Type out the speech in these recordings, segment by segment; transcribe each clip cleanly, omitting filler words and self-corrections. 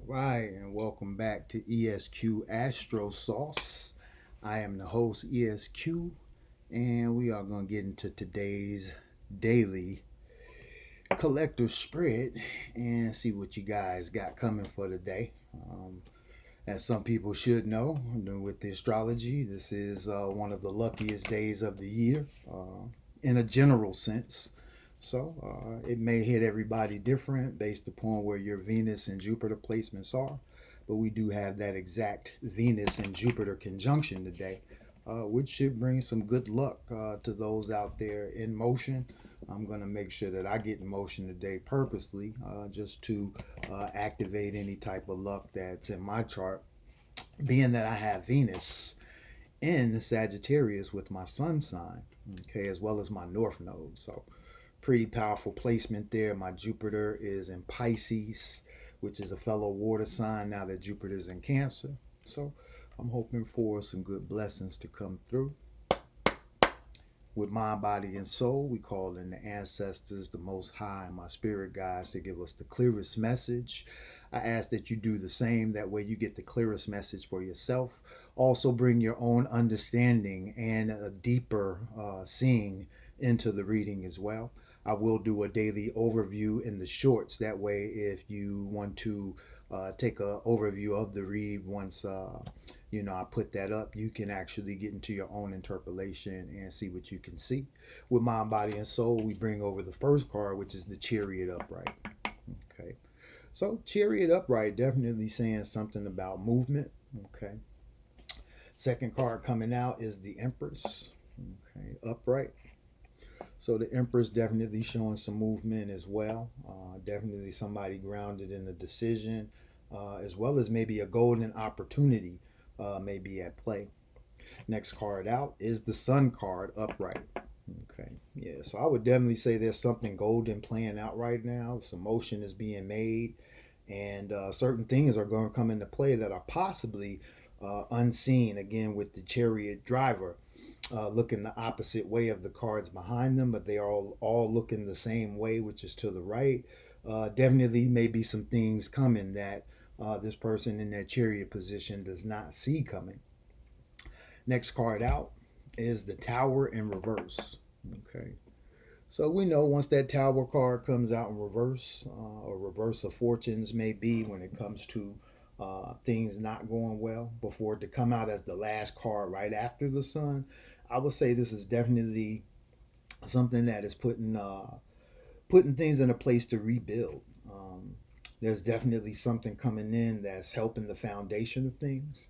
Right, and welcome back to ESQ-Astro Sauce. I am the host, ESQ, and we are going to get into today's daily collector spread and see what you guys got coming for today. As some people should know, with the astrology, this is one of the luckiest days of the year in a general sense. So it may hit everybody different based upon where your Venus and Jupiter placements are. But we do have that exact Venus and Jupiter conjunction today, which should bring some good luck to those out there in motion. I'm going to make sure that I get in motion today purposely just to activate any type of luck that's in my chart, being that I have Venus in Sagittarius with my sun sign, okay, as well as my north node. So pretty powerful placement there. My Jupiter is in Pisces, which is a fellow water sign now that Jupiter is in Cancer. So I'm hoping for some good blessings to come through. With mind, body, and soul, we call in the ancestors, the Most High, and my spirit guides to give us the clearest message. I ask that you do the same. That way, you get the clearest message for yourself. Also, bring your own understanding and a deeper seeing into the reading as well. I will do a daily overview in the shorts. That way, if you want to take an overview of the read once I put that up, you can actually get into your own interpolation and see what you can see. With mind, body, and soul, we bring over the first card, which is the Chariot upright. Okay, so Chariot upright definitely saying something about movement. Okay, second card coming out is the Empress. Okay, upright. So the Empress definitely showing some movement as well. Definitely somebody grounded in a decision, as well as maybe a golden opportunity may be at play. Next card out is the Sun card upright. Okay, yeah, so I would definitely say there's something golden playing out right now. Some motion is being made, and certain things are going to come into play that are possibly unseen. Again, with the Chariot driver looking the opposite way of the cards behind them, but they are all looking the same way, which is to the right. Definitely, maybe some things coming that this person in that Chariot position does not see coming. Next card out is the Tower in reverse. Okay, so we know once that Tower card comes out in reverse, or reverse of fortunes may be when it comes to things not going well, before it to come out as the last card right after the Sun. I would say this is definitely something that is putting things in a place to rebuild. There's definitely something coming in that's helping the foundation of things.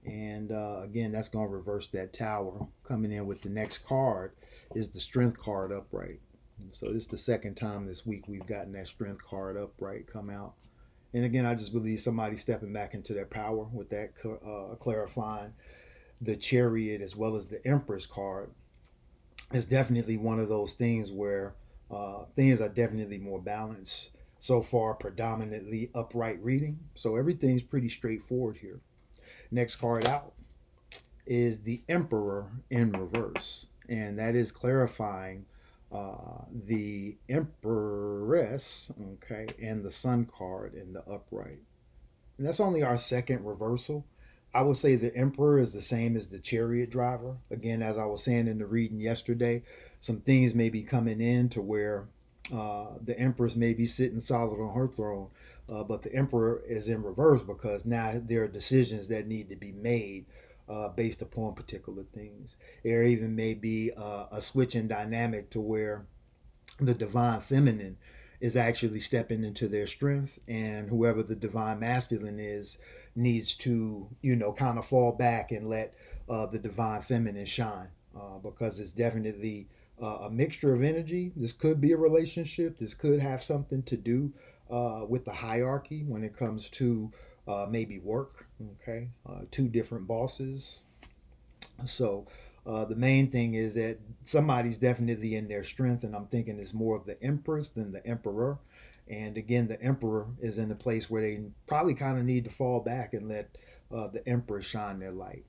And again, that's going to reverse that Tower. Coming in with the next card is the Strength card upright. And so this is the second time this week we've gotten that Strength card upright come out. And again, I just believe somebody stepping back into their power with that, clarifying the Chariot as well as the Empress card is definitely one of those things where things are definitely more balanced. So far, predominantly upright reading. So everything's pretty straightforward here. Next card out is the Emperor in reverse. And that is clarifying the Empress, okay, and the Sun card in the upright. And that's only our second reversal. I would say the Emperor is the same as the Chariot driver. Again, as I was saying in the reading yesterday, some things may be coming in to where the Empress may be sitting solid on her throne, but the Emperor is in reverse because now there are decisions that need to be made based upon particular things. There even may be a switch in dynamic to where the divine feminine is actually stepping into their strength, and whoever the divine masculine is needs to, kind of fall back and let the divine feminine shine, because it's definitely a mixture of energy. This could be a relationship. This could have something to do with the hierarchy when it comes to maybe work. Okay, two different bosses. So the main thing is that somebody's definitely in their strength, and I'm thinking it's more of the Empress than the Emperor. And again, the Emperor is in a place where they probably kind of need to fall back and let the Emperor shine their light.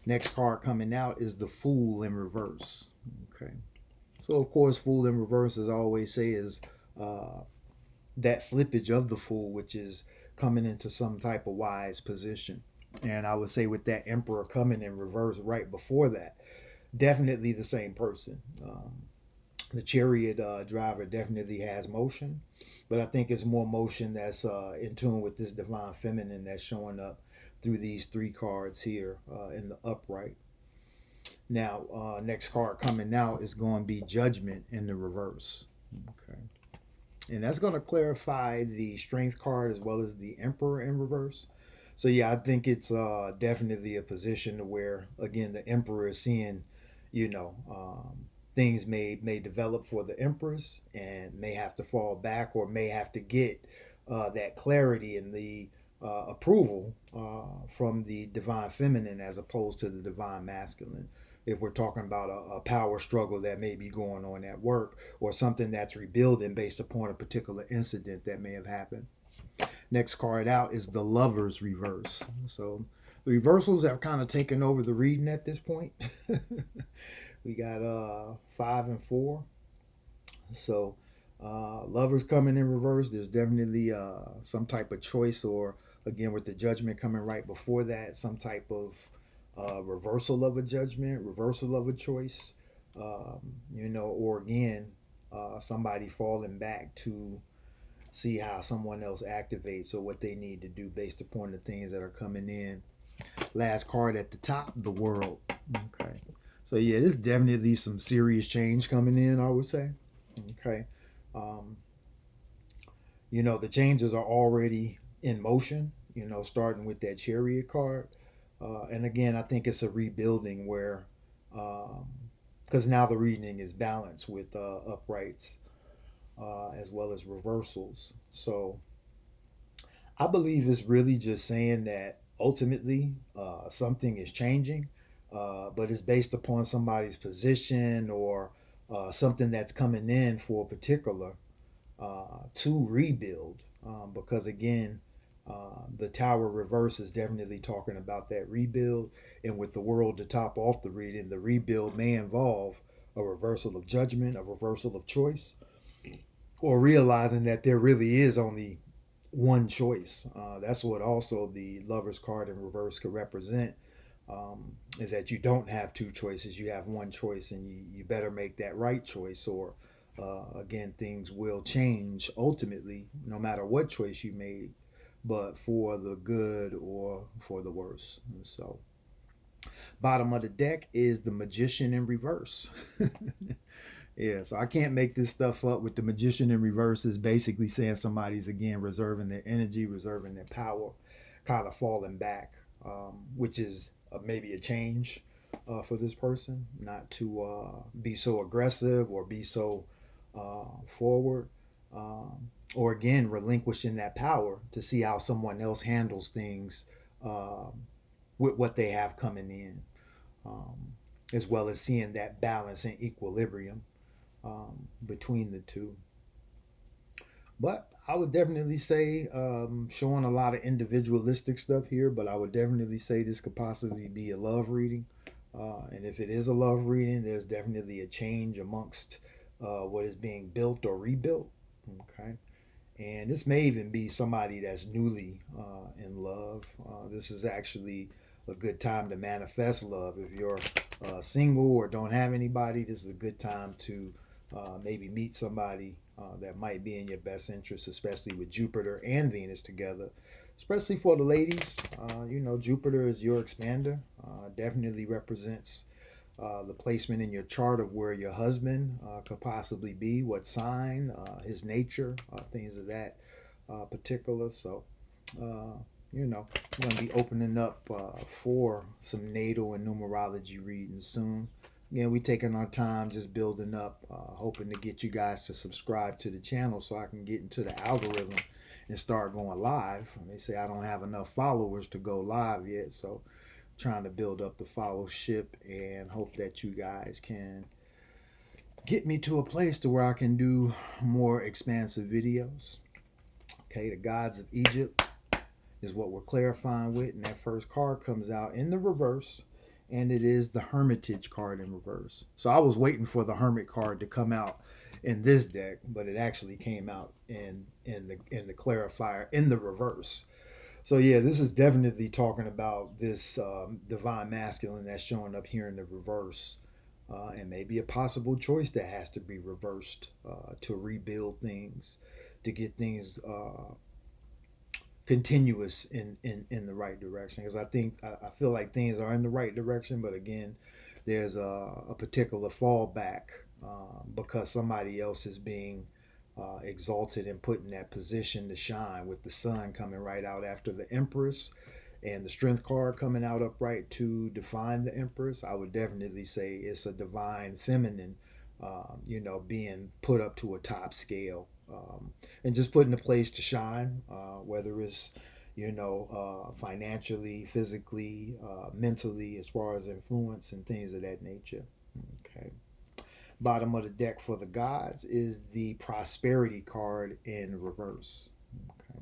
Next card coming out is the Fool in reverse. Okay. So, of course, Fool in reverse, as I always say, is that flippage of the Fool, which is coming into some type of wise position. And I would say with that Emperor coming in reverse right before that, definitely the same person. The Chariot driver definitely has motion, but I think it's more motion that's in tune with this divine feminine that's showing up through these three cards here in the upright. Now, next card coming out is going to be Judgment in the reverse. Okay. And that's going to clarify the Strength card as well as the Emperor in reverse. So, yeah, I think it's definitely a position where, again, the Emperor is seeing, you know, things may develop for the Empress and may have to fall back or may have to get that clarity and the approval from the divine feminine as opposed to the divine masculine. If we're talking about a power struggle that may be going on at work or something that's rebuilding based upon a particular incident that may have happened. Next card out is the Lovers reverse. So the reversals have kind of taken over the reading at this point. We got 5 and 4. So Lovers coming in reverse. There's definitely some type of choice, or again with the Judgment coming right before that, some type of reversal of a judgment, reversal of a choice. Or again, somebody falling back to see how someone else activates or what they need to do based upon the things that are coming in. Last card at the top, the World. Okay. So yeah, there's definitely some serious change coming in, I would say. Okay. Um, the changes are already in motion, starting with that Chariot card. And again, I think it's a rebuilding where, because now the reading is balanced with uprights as well as reversals. So I believe it's really just saying that ultimately something is changing, but it's based upon somebody's position or something that's coming in for a particular to rebuild. Because again, the Tower reverse is definitely talking about that rebuild. And with the World to top off the reading, the rebuild may involve a reversal of judgment, a reversal of choice, or realizing that there really is only one choice. That's what also the Lover's card in reverse could represent. Is that you don't have two choices, you have one choice, and you better make that right choice, or again, things will change ultimately, no matter what choice you made, but for the good or for the worse. And so, bottom of the deck is the Magician in reverse. Yeah, so I can't make this stuff up. With the Magician in reverse is basically saying somebody's again reserving their energy, reserving their power, kind of falling back, which is maybe a change for this person, not to be so aggressive or be so forward, or again relinquishing that power to see how someone else handles things with what they have coming in, as well as seeing that balance and equilibrium between the two. But I would definitely say showing a lot of individualistic stuff here, but I would definitely say this could possibly be a love reading. And if it is a love reading, there's definitely a change amongst what is being built or rebuilt. Okay. And this may even be somebody that's newly in love. This is actually a good time to manifest love. If you're single or don't have anybody, this is a good time to maybe meet somebody that might be in your best interest, especially with Jupiter and Venus together. Especially for the ladies, Jupiter is your expander. Definitely represents the placement in your chart of where your husband could possibly be, what sign, his nature, things of that particular. So, I'm going to be opening up for some natal and numerology readings soon. Again, we taking our time just building up, hoping to get you guys to subscribe to the channel so I can get into the algorithm and start going live. They say I don't have enough followers to go live yet, so trying to build up the followership and hope that you guys can get me to a place to where I can do more expansive videos. Okay, the gods of Egypt is what we're clarifying with, and that first card comes out in the reverse, and it is the Hermitage card in reverse. So I was waiting for the Hermit card to come out in this deck, but it actually came out in the clarifier in the reverse. So yeah, this is definitely talking about this divine masculine that's showing up here in the reverse, and maybe a possible choice that has to be reversed to rebuild things, to get things continuous in the right direction. Because I feel like things are in the right direction, but again, there's a particular fallback because somebody else is being exalted and put in that position to shine, with the sun coming right out after the Empress and the Strength card coming out upright to define the Empress. I would definitely say it's a divine feminine, being put up to a top scale, and just put in a place to shine, whether it's financially, physically, mentally, as far as influence and things of that nature. Okay. Bottom of the deck for the gods is the prosperity card in reverse. Okay.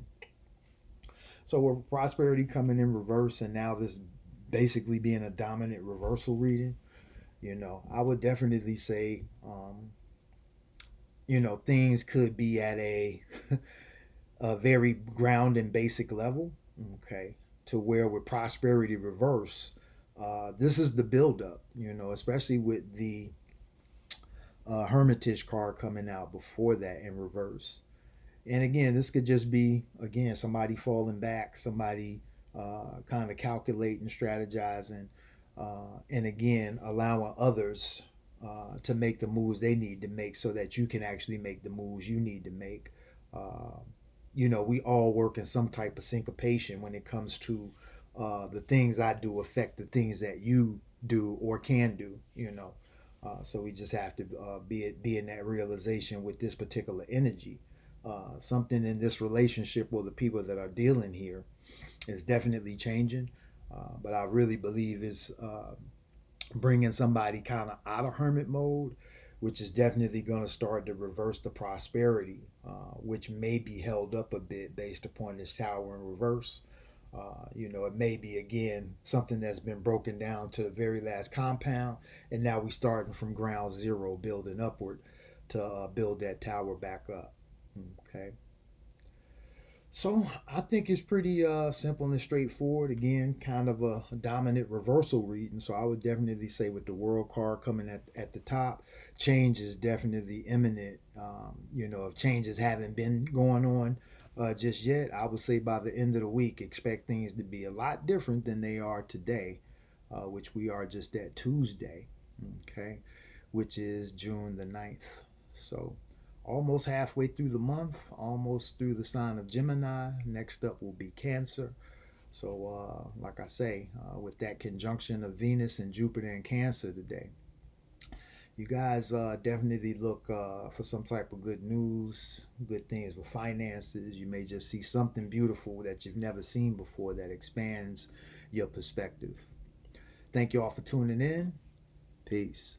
So with prosperity coming in reverse, and now this basically being a dominant reversal reading, I would definitely say, things could be at a very ground and basic level. Okay. To where with prosperity reverse, this is the buildup, especially with the Hermitage card coming out before that in reverse. And again, this could just be, again, somebody falling back, somebody kind of calculating, strategizing, and again, allowing others to make the moves they need to make so that you can actually make the moves you need to make. Uh, we all work in some type of syncopation when it comes to the things I do affect the things that you do or can do. So we just have to be in that realization with this particular energy. Something in this relationship with the people that are dealing here is definitely changing, but I really believe it's bringing somebody kind of out of hermit mode, which is definitely going to start to reverse the prosperity, which may be held up a bit based upon this tower in reverse. It may be again something that's been broken down to the very last compound, and now we starting from ground zero, building upward to build that tower back up. Okay. So I think it's pretty simple and straightforward. Again, kind of a dominant reversal reading. So I would definitely say with the world card coming at the top, change is definitely imminent. If changes haven't been going on just yet, I would say by the end of the week, expect things to be a lot different than they are today, which we are just at Tuesday, okay, which is June the 9th. So almost halfway through the month, almost through the sign of Gemini. Next up will be Cancer. So, like I say, with that conjunction of Venus and Jupiter and Cancer today, you guys definitely look for some type of good news, good things with finances. You may just see something beautiful that you've never seen before that expands your perspective. Thank you all for tuning in. Peace.